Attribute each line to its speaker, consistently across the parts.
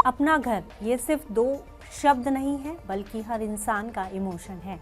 Speaker 1: अपना घर ये सिर्फ दो शब्द नहीं है बल्कि हर इंसान का इमोशन है।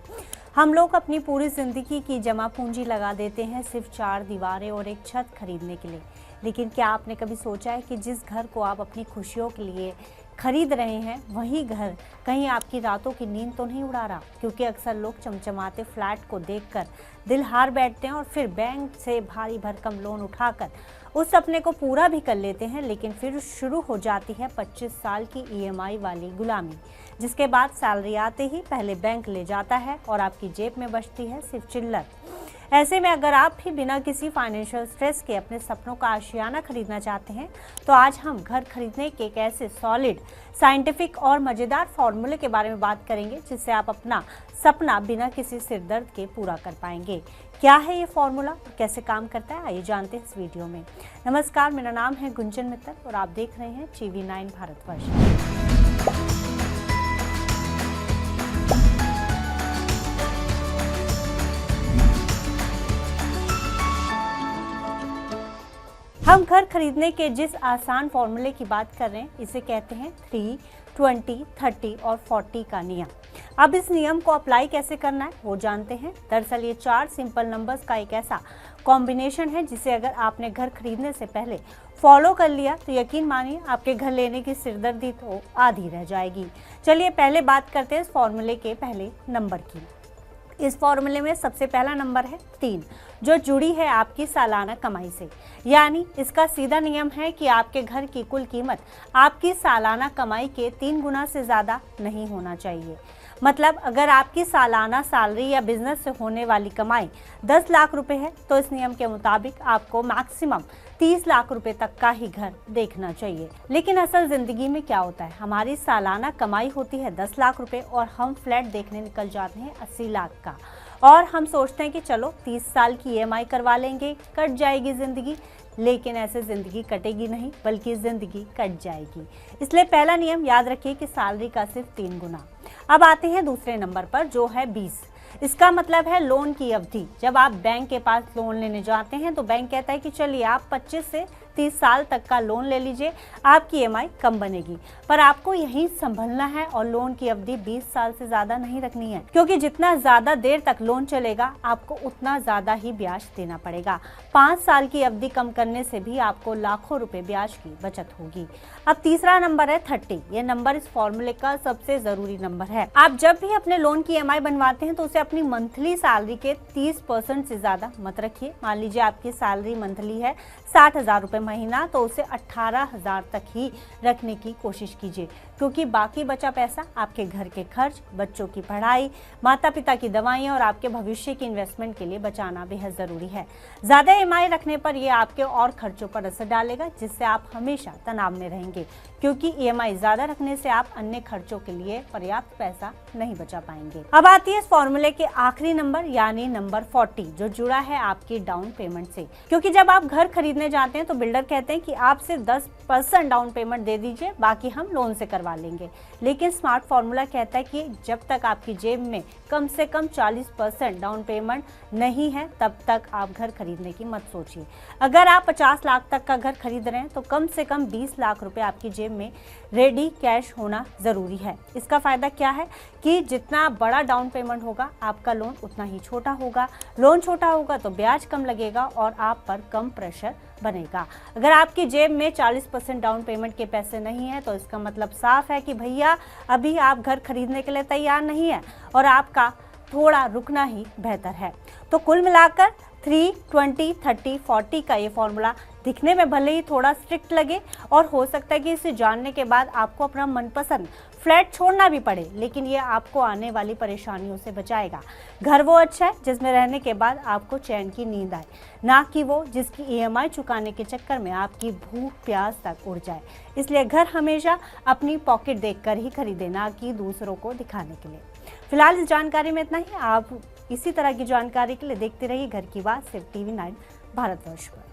Speaker 1: हम लोग अपनी पूरी जिंदगी की जमा पूंजी लगा देते हैं सिर्फ 4 दीवारें और एक छत खरीदने के लिए। लेकिन क्या आपने कभी सोचा है कि जिस घर को आप अपनी खुशियों के लिए खरीद रहे हैं वही घर कहीं आपकी रातों की नींद तो नहीं उड़ा रहा? क्योंकि अक्सर लोग चमचमाते फ्लैट को देखकर दिल हार बैठते हैं और फिर बैंक से भारी भरकम लोन उठाकर उस सपने को पूरा भी कर लेते हैं। लेकिन फिर शुरू हो जाती है 25 साल की EMI वाली गुलामी, जिसके बाद सैलरी आते ही पहले बैंक ले जाता है और आपकी जेब में बचती है सिर्फ चिल्लर। ऐसे में अगर आप भी बिना किसी फाइनेंशियल स्ट्रेस के अपने सपनों का आशियाना खरीदना चाहते हैं तो आज हम घर खरीदने के एक ऐसे सॉलिड, साइंटिफिक और मज़ेदार फॉर्मूले के बारे में बात करेंगे जिससे आप अपना सपना बिना किसी सिरदर्द के पूरा कर पाएंगे। क्या है ये फॉर्मूला और कैसे काम करता है, आइए जानते हैं इस वीडियो में। नमस्कार, मेरा नाम है गुंजन मित्तल और आप देख रहे हैं TV9 भारतवर्ष। हम घर खरीदने के जिस आसान फॉर्मूले की बात कर रहे हैं इसे कहते हैं 3, 20, 30 और 40 का नियम। अब इस नियम को अप्लाई कैसे करना है वो जानते हैं। दरअसल ये 4 सिंपल नंबर्स का एक ऐसा कॉम्बिनेशन है जिसे अगर आपने घर खरीदने से पहले फॉलो कर लिया तो यकीन मानिए आपके घर लेने की सिरदर्दी तो आधी रह जाएगी। चलिए पहले बात करते हैं इस फॉर्मूले के पहले नंबर की। इस फॉर्मूले में सबसे पहला नंबर है 3, जो जुड़ी है आपकी सालाना कमाई से। यानी इसका सीधा नियम है कि आपके घर की कुल कीमत आपकी सालाना कमाई के 3 गुना से ज़्यादा नहीं होना चाहिए। मतलब अगर आपकी सालाना सैलरी या बिजनेस से होने वाली कमाई 10 लाख रुपए है तो इस नियम के मुताबिक आपको मैक्सिमम 30 लाख रुपए तक का ही घर देखना चाहिए। लेकिन असल जिंदगी में क्या होता है, हमारी सालाना कमाई होती है 10 लाख रुपए और हम फ्लैट देखने निकल जाते हैं 80 लाख का और हम सोचते हैं कि चलो 30 साल की EMI करवा लेंगे, कट जाएगी जिंदगी। लेकिन ऐसे जिंदगी कटेगी नहीं बल्कि जिंदगी कट जाएगी। इसलिए पहला नियम याद रखिए कि सैलरी का सिर्फ 3 गुना। अब आते हैं दूसरे नंबर पर जो है 20। इसका मतलब है लोन की अवधि। जब आप बैंक के पास लोन लेने जाते हैं तो बैंक कहता है कि चलिए आप 25 से 30 साल तक का लोन ले लीजिए, आपकी EMI कम बनेगी। पर आपको यहीं संभलना है और लोन की अवधि 20 साल से ज़्यादा नहीं रखनी है, क्योंकि जितना ज़्यादा देर तक लोन चलेगा आपको उतना ज़्यादा ही ब्याज देना पड़ेगा। 5 साल की अवधि कम करने से भी आपको लाखों रुपए ब्याज की बचत होगी। अब तीसरा नंबर है 30। ये नंबर इस फॉर्मूले का सबसे ज़रूरी नंबर है। आप जब भी अपने लोन की EMI बनवाते हैं तो उसे अपनी मंथली सैलरी के 30% से ज़्यादा मत रखिए। मान लीजिए आपकी सैलरी मंथली है 60,000 रुपये महीना, तो उसे 18,000 तक ही रखने की कोशिश कीजिए, क्योंकि बाकी बचा पैसा आपके घर के खर्च, बच्चों की पढ़ाई, माता पिता की दवाइयाँ और आपके भविष्य की इन्वेस्टमेंट के लिए बचाना बेहद ज़रूरी है। ज़्यादा EMI रखने पर यह आपके और खर्चों पर असर डालेगा, जिससे आप हमेशा तनाव में रहेंगे, क्योंकि EMI ज़्यादा रखने से आप अन्य खर्चों के लिए पर्याप्त पैसा नहीं बचा पाएंगे। अब आती है इस फॉर्मूले के आखिरी नंबर यानी नंबर 40, जो जुड़ा है आपकी डाउन पेमेंट से। क्योंकि जब आप घर खरीदने जाते हैं तो बिल्डर कहते हैं कि आप सिर्फ 10% डाउन पेमेंट दे दीजिए, बाकी हम लोन से करवा लेंगे। लेकिन स्मार्ट फॉर्मूला कहता है कि जब तक आपकी जेब में कम से कम 40% डाउन पेमेंट नहीं है तब तक आप घर खरीदने की मत सोचिए। अगर आप 50 लाख तक का घर खरीद रहे हैं तो कम से कम 20 लाख रुपए आपकी जेब में रेडी कैश होना ज़रूरी है। इसका फ़ायदा क्या है कि जितना बड़ा डाउन पेमेंट होगा आपका लोन उतना ही छोटा होगा। लोन छोटा होगा तो ब्याज कम लगेगा और आप पर कम प्रेशर बनेगा। अगर आपकी जेब में 40% डाउन पेमेंट के पैसे नहीं है तो इसका मतलब साफ है कि भैया अभी आप घर खरीदने के लिए तैयार नहीं है और आपका थोड़ा रुकना ही बेहतर है। तो कुल मिलाकर 3, 20, 30, 40 का ये फॉर्मूला दिखने में भले ही थोड़ा स्ट्रिक्ट लगे और हो सकता है कि इसे जानने के बाद आपको अपना मनपसंद फ्लैट छोड़ना भी पड़े, लेकिन ये आपको आने वाली परेशानियों से बचाएगा। घर वो अच्छा है जिसमें रहने के बाद आपको चैन की नींद आए, ना कि वो जिसकी EMI चुकाने के चक्कर में आपकी भूख प्यास तक उड़ जाए। इसलिए घर हमेशा अपनी पॉकेट देखकर ही खरीदें, ना कि दूसरों को दिखाने के लिए। फिलहाल इस जानकारी में इतना ही। आप इसी तरह की जानकारी के लिए देखते रहिए घर की बात सिर्फ TV9 भारतवर्ष पर।